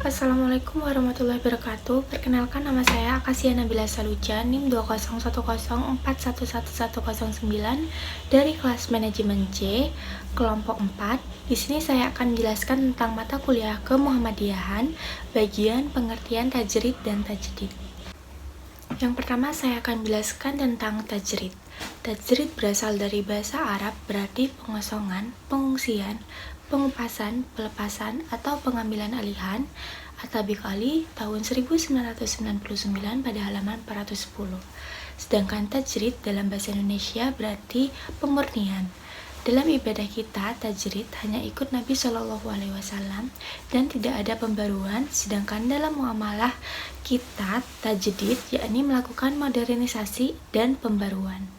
Assalamualaikum warahmatullahi wabarakatuh. Perkenalkan, nama saya Akasia Nabila Saluja, NIM 20104111109 dari kelas manajemen C, kelompok 4. Di sini saya akan menjelaskan tentang mata kuliah kemuhammadiyahan, bagian pengertian tajrid dan tajdid. Yang pertama saya akan menjelaskan tentang tajrid. Tajrid berasal dari bahasa Arab, berarti pengosongan, pengungsian, pengupasan, pelepasan, atau pengambilan alihan. At-Tabiq Ali tahun 1999 pada halaman 410. Sedangkan tajrid dalam bahasa Indonesia berarti pemurnian. Dalam ibadah kita, tajrid hanya ikut Nabi Shallallahu Alaihi Wasallam dan tidak ada pembaruan. Sedangkan dalam muamalah kita, tajdid yakni melakukan modernisasi dan pembaruan.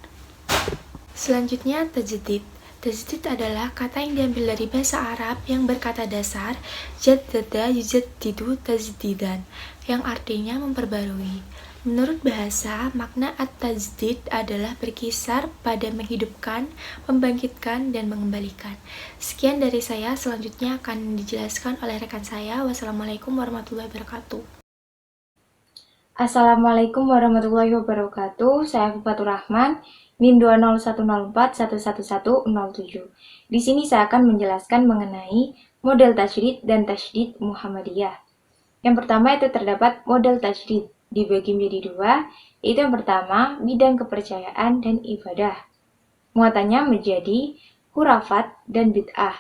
Selanjutnya, tajdid. Tajdid adalah kata yang diambil dari bahasa Arab yang berkata dasar jaddada yujaddidu tajdidan, yang artinya memperbarui. Menurut bahasa, makna at-tajdid adalah berkisar pada menghidupkan, membangkitkan, dan mengembalikan. Sekian dari saya, selanjutnya akan dijelaskan oleh rekan saya. Wassalamualaikum warahmatullahi wabarakatuh. Assalamualaikum warahmatullahi wabarakatuh. Saya Fufatur Rahman, NIM 20104111107. Di sini saya akan menjelaskan mengenai model tajrid dan tasydid Muhammadiyah. Yang pertama itu terdapat model tajrid, dibagi menjadi dua, yaitu yang pertama bidang kepercayaan dan ibadah. Muatannya menjadi khurafat dan bid'ah.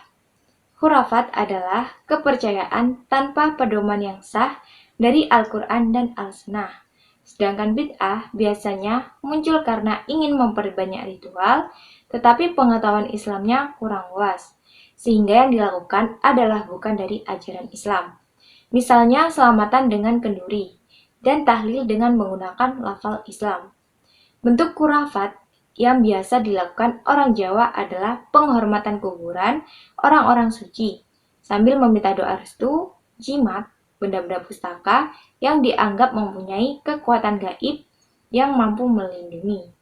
Khurafat adalah kepercayaan tanpa pedoman yang sah dari Al-Quran dan Al-Sunnah. Sedangkan bid'ah biasanya muncul karena ingin memperbanyak ritual, tetapi pengetahuan Islamnya kurang luas, sehingga yang dilakukan adalah bukan dari ajaran Islam. Misalnya selamatan dengan kenduri, dan tahlil dengan menggunakan lafal Islam. Bentuk khurafat yang biasa dilakukan orang Jawa adalah penghormatan kuburan orang-orang suci, sambil meminta doa restu, jimat, benda-benda pustaka yang dianggap mempunyai kekuatan gaib yang mampu melindungi.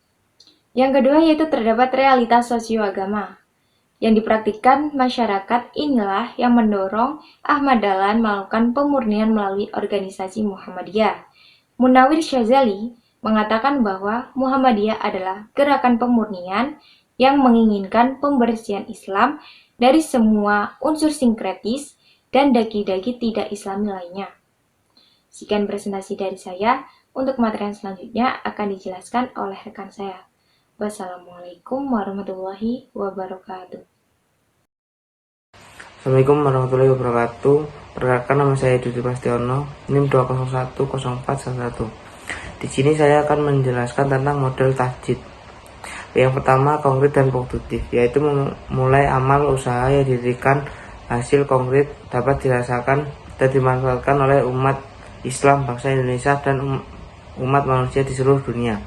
Yang kedua yaitu terdapat realitas sosioagama. Yang dipraktikkan masyarakat inilah yang mendorong Ahmad Dahlan melakukan pemurnian melalui organisasi Muhammadiyah. Munawir Syazali mengatakan bahwa Muhammadiyah adalah gerakan pemurnian yang menginginkan pembersihan Islam dari semua unsur sinkretis dan daki-daki tidak Islami lainnya. Sekian presentasi dari saya. Untuk materi yang selanjutnya akan dijelaskan oleh rekan saya. Wassalamualaikum warahmatullahi wabarakatuh. Assalamualaikum warahmatullahi wabarakatuh. Perkenalkan, nama saya Dudi Pastiono, NIM 2010411. Di sini saya akan menjelaskan tentang model tajdid. Yang pertama, konkret dan produktif, yaitu memulai amal usaha yang didirikan hasil konkret dapat dirasakan dan dimanfaatkan oleh umat Islam, bangsa Indonesia, dan umat manusia di seluruh dunia.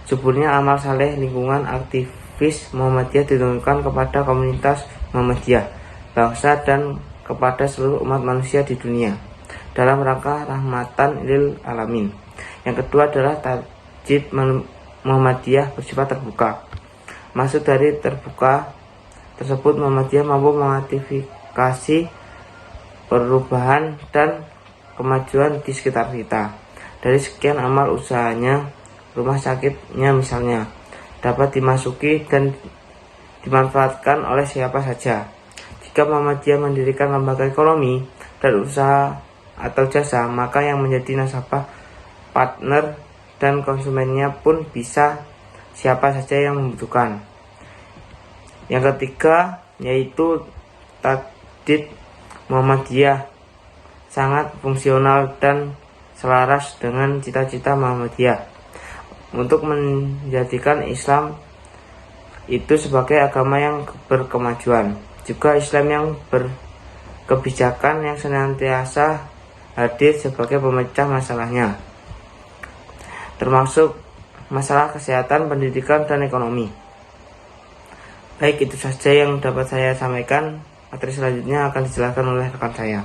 Suburnya amal saleh lingkungan aktivis Muhammadiyah ditentukan kepada komunitas Muhammadiyah, bangsa, dan kepada seluruh umat manusia di dunia dalam rangka rahmatan lil alamin. Yang kedua adalah tajdid Muhammadiyah bersifat terbuka. Maksud dari terbuka tersebut, Muhammadiyah mampu mengaktifasi perubahan dan kemajuan di sekitar kita. Dari sekian amal usahanya, rumah sakitnya misalnya dapat dimasuki dan dimanfaatkan oleh siapa saja. Jika Muhammadiyah mendirikan lembaga ekonomi dan usaha atau jasa, maka yang menjadi nasabah, partner, dan konsumennya pun bisa siapa saja yang membutuhkan. Yang ketiga yaitu tajdid Muhammadiyah sangat fungsional dan selaras dengan cita-cita Muhammadiyah untuk menjadikan Islam itu sebagai agama yang berkemajuan, juga Islam yang berkebijakan yang senantiasa hadir sebagai pemecah masalahnya, termasuk masalah kesehatan, pendidikan, dan ekonomi. Baik, itu saja yang dapat saya sampaikan. Materi selanjutnya akan dijelaskan oleh rekan saya.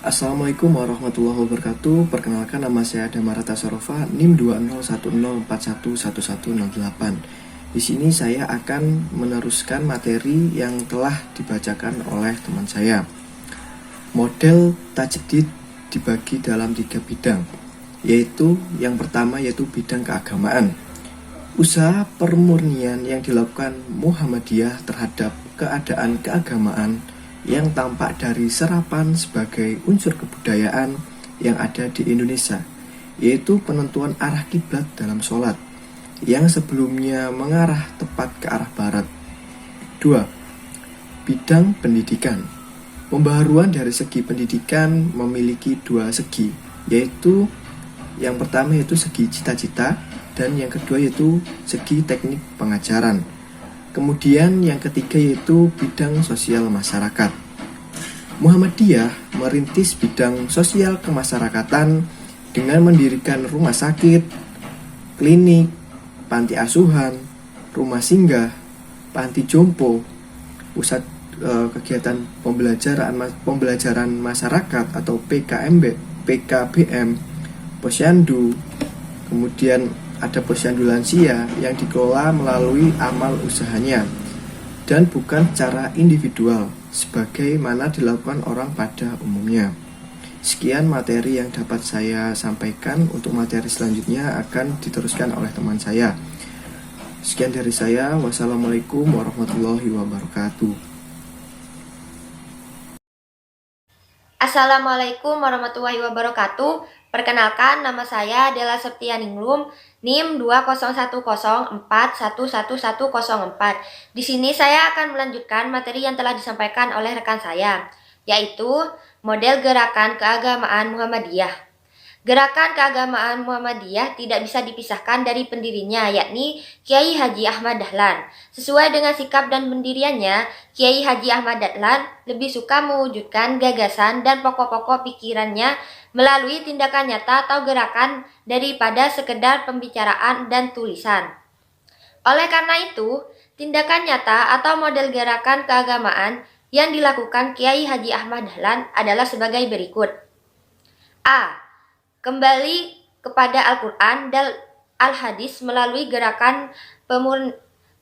Assalamualaikum warahmatullahi wabarakatuh. Perkenalkan, nama saya Damarata Sarofa, NIM 20104111108. Di sini saya akan meneruskan materi yang telah dibacakan oleh teman saya. Model tajdid dibagi dalam 3 bidang, yaitu yang pertama yaitu bidang keagamaan. Usaha permurnian yang dilakukan Muhammadiyah terhadap keadaan keagamaan yang tampak dari serapan sebagai unsur kebudayaan yang ada di Indonesia, yaitu penentuan arah kiblat dalam sholat yang sebelumnya mengarah tepat ke arah barat. 2. Bidang pendidikan. Pembaharuan dari segi pendidikan memiliki 2 segi, yaitu yang pertama yaitu segi cita-cita dan yang kedua yaitu segi teknik pengajaran. Kemudian yang ketiga yaitu bidang sosial masyarakat. Muhammadiyah merintis bidang sosial kemasyarakatan dengan mendirikan rumah sakit, klinik, panti asuhan, rumah singgah, panti jompo, pusat kegiatan pembelajaran masyarakat atau PKBM, posyandu, kemudian ada posyandu lansia yang dikelola melalui amal usahanya dan bukan secara individual sebagaimana dilakukan orang pada umumnya. Sekian materi yang dapat saya sampaikan. Untuk materi selanjutnya akan diteruskan oleh teman saya. Sekian dari saya. Wassalamualaikum warahmatullahi wabarakatuh. Assalamualaikum warahmatullahi wabarakatuh. Perkenalkan, nama saya Della Septianinglum, NIM 20104111104. Di sini saya akan melanjutkan materi yang telah disampaikan oleh rekan saya, yaitu model gerakan keagamaan Muhammadiyah. Gerakan keagamaan Muhammadiyah tidak bisa dipisahkan dari pendirinya, yakni Kiai Haji Ahmad Dahlan. Sesuai dengan sikap dan pendiriannya, Kiai Haji Ahmad Dahlan lebih suka mewujudkan gagasan dan pokok-pokok pikirannya melalui tindakan nyata atau gerakan daripada sekedar pembicaraan dan tulisan. Oleh karena itu, tindakan nyata atau model gerakan keagamaan yang dilakukan Kiai Haji Ahmad Dahlan adalah sebagai berikut. A. Kembali kepada Al-Quran dan Al-Hadis melalui gerakan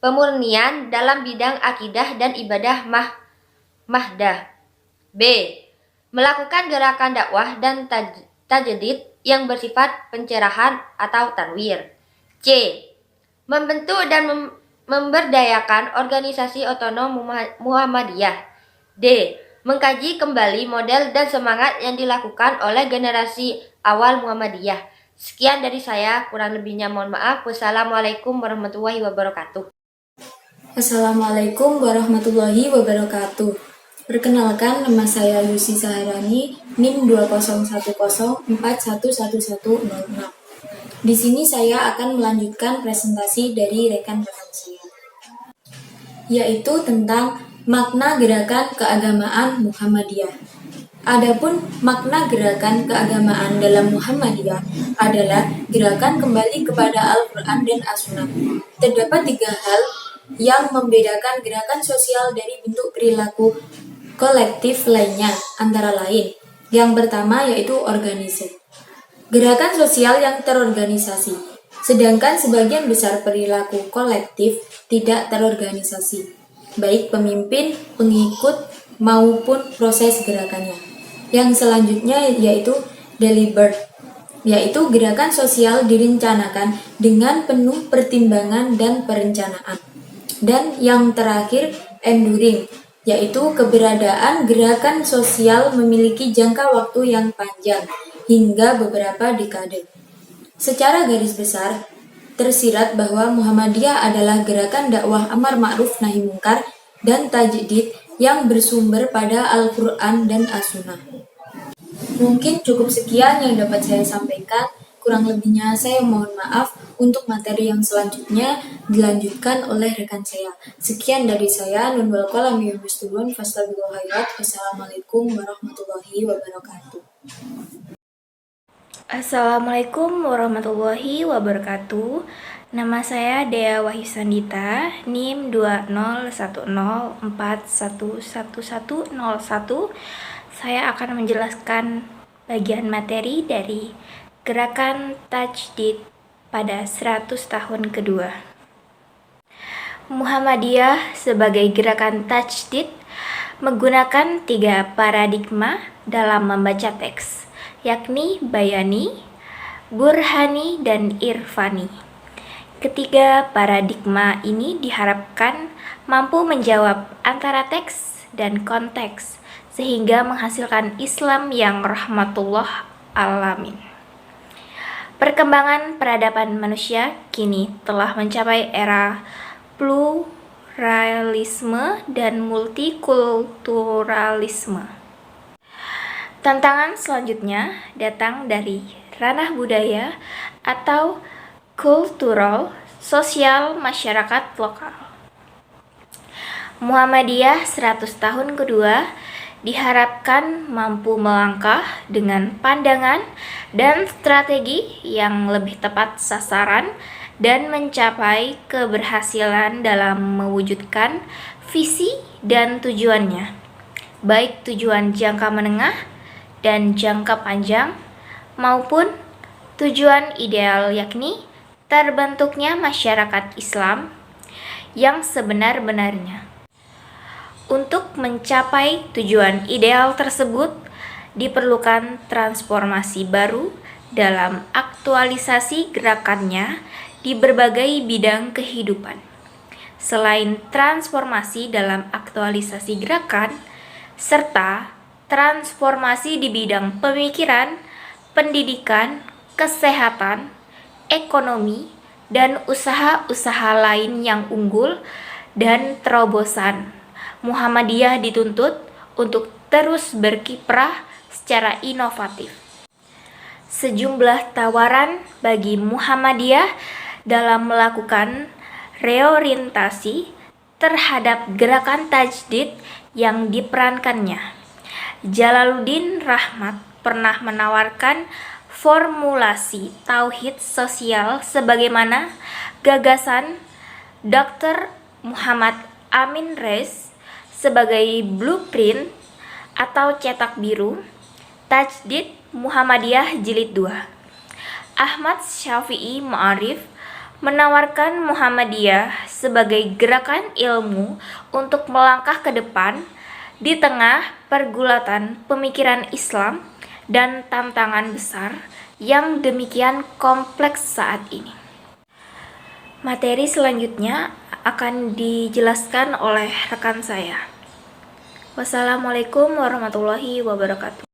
pemurnian dalam bidang akidah dan ibadah mahdah. B. Melakukan gerakan dakwah dan tajdid yang bersifat pencerahan atau tanwir. C. Membentuk dan memberdayakan organisasi otonom Muhammadiyah. D. Mengkaji kembali model dan semangat yang dilakukan oleh generasi awal Muhammadiyah. Sekian dari saya, kurang lebihnya mohon maaf. Wassalamualaikum warahmatullahi wabarakatuh. Assalamualaikum warahmatullahi wabarakatuh. Perkenalkan, nama saya Yusi Saharani, NIM 20104111106. Di sini saya akan melanjutkan presentasi dari rekan-rekan saya, yaitu tentang makna gerakan keagamaan Muhammadiyah. Adapun makna gerakan keagamaan dalam Muhammadiyah adalah gerakan kembali kepada Al-Quran dan As-Sunnah. Terdapat 3 hal yang membedakan gerakan sosial dari bentuk perilaku kolektif lainnya, antara lain. Yang pertama yaitu organisasi. Gerakan sosial yang terorganisasi, sedangkan sebagian besar perilaku kolektif tidak terorganisasi, baik pemimpin, pengikut, maupun proses gerakannya. Yang selanjutnya yaitu deliberate, yaitu gerakan sosial direncanakan dengan penuh pertimbangan dan perencanaan. Dan yang terakhir, enduring, yaitu keberadaan gerakan sosial memiliki jangka waktu yang panjang hingga beberapa dekade. Secara garis besar, tersirat bahwa Muhammadiyah adalah gerakan dakwah amar ma'ruf nahi mungkar dan tajdid yang bersumber pada Al-Quran dan As-Sunnah. Mungkin cukup sekian yang dapat saya sampaikan. Kurang lebihnya saya mohon maaf. Untuk materi yang selanjutnya dilanjutkan oleh rekan saya. Sekian dari saya. Nun wal qalam yasturun fastabiqul khairat. Wassalamualaikum warahmatullahi wabarakatuh. Assalamualaikum warahmatullahi wabarakatuh. Nama saya Dea Wahyusandita, NIM 20104111101. Saya akan menjelaskan bagian materi dari gerakan tajdid pada 100 tahun kedua. Muhammadiyah sebagai gerakan tajdid menggunakan 3 paradigma dalam membaca teks, yakni bayani, burhani, dan irfani. Ketiga paradigma ini diharapkan mampu menjawab antara teks dan konteks, sehingga menghasilkan Islam yang rahmatullah alamin. Perkembangan peradaban manusia kini telah mencapai era pluralisme dan multikulturalisme. Tantangan selanjutnya datang dari ranah budaya atau kultural sosial masyarakat lokal. Muhammadiyah 100 tahun kedua diharapkan mampu melangkah dengan pandangan dan strategi yang lebih tepat sasaran dan mencapai keberhasilan dalam mewujudkan visi dan tujuannya, baik tujuan jangka menengah dan jangka panjang maupun tujuan ideal, yakni terbentuknya masyarakat Islam yang sebenar-benarnya. Untuk mencapai tujuan ideal tersebut, diperlukan transformasi baru dalam aktualisasi gerakannya di berbagai bidang kehidupan. Selain transformasi dalam aktualisasi gerakan, serta transformasi di bidang pemikiran, pendidikan, kesehatan, ekonomi, dan usaha-usaha lain yang unggul dan terobosan, Muhammadiyah dituntut untuk terus berkiprah secara inovatif. Sejumlah tawaran bagi Muhammadiyah dalam melakukan reorientasi terhadap gerakan tajdid yang diperankannya. Jalaluddin Rahmat pernah menawarkan formulasi tauhid sosial sebagaimana gagasan Dr. Muhammad Amin Rais sebagai blueprint atau cetak biru Tajdid Muhammadiyah Jilid 2. Ahmad Syafi'i Ma'arif menawarkan Muhammadiyah sebagai gerakan ilmu untuk melangkah ke depan di tengah pergulatan pemikiran Islam dan tantangan besar yang demikian kompleks saat ini. Materi selanjutnya akan dijelaskan oleh rekan saya. Wassalamualaikum warahmatullahi wabarakatuh.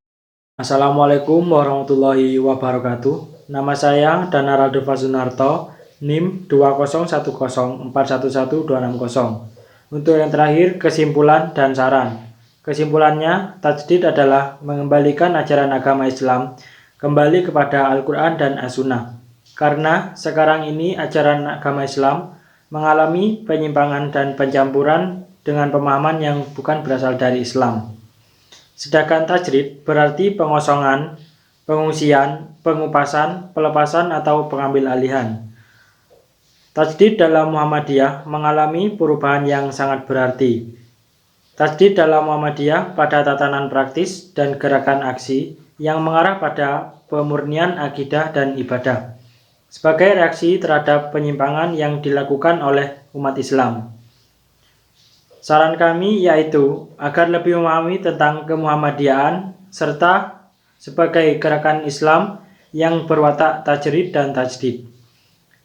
Assalamualaikum warahmatullahi wabarakatuh. Nama saya Dana Raldofa Sunarto, NIM 20104112660. Untuk yang terakhir, kesimpulan dan saran. Kesimpulannya, tajdid adalah mengembalikan ajaran agama Islam kembali kepada Al-Quran dan As-Sunnah. Karena sekarang ini ajaran agama Islam mengalami penyimpangan dan pencampuran dengan pemahaman yang bukan berasal dari Islam. Sedangkan tajrid berarti pengosongan, pengungsian, pengupasan, pelepasan atau pengambil alihan. Tajdid dalam Muhammadiyah mengalami perubahan yang sangat berarti. Tajdid dalam Muhammadiyah pada tatanan praktis dan gerakan aksi yang mengarah pada pemurnian akidah dan ibadah sebagai reaksi terhadap penyimpangan yang dilakukan oleh umat Islam. Saran kami yaitu agar lebih memahami tentang kemuhammadiyahan serta sebagai gerakan Islam yang berwatak tajrid dan tajdid,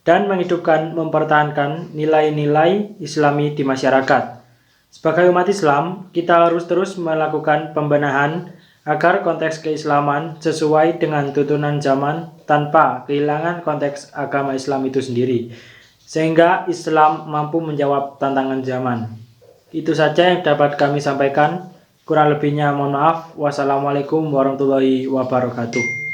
dan menghidupkan mempertahankan nilai-nilai Islami di masyarakat. Sebagai umat Islam, kita harus terus melakukan pembenahan agar konteks keislaman sesuai dengan tuntunan zaman tanpa kehilangan konteks agama Islam itu sendiri, sehingga Islam mampu menjawab tantangan zaman. Itu saja yang dapat kami sampaikan. Kurang lebihnya mohon maaf. Wassalamualaikum warahmatullahi wabarakatuh.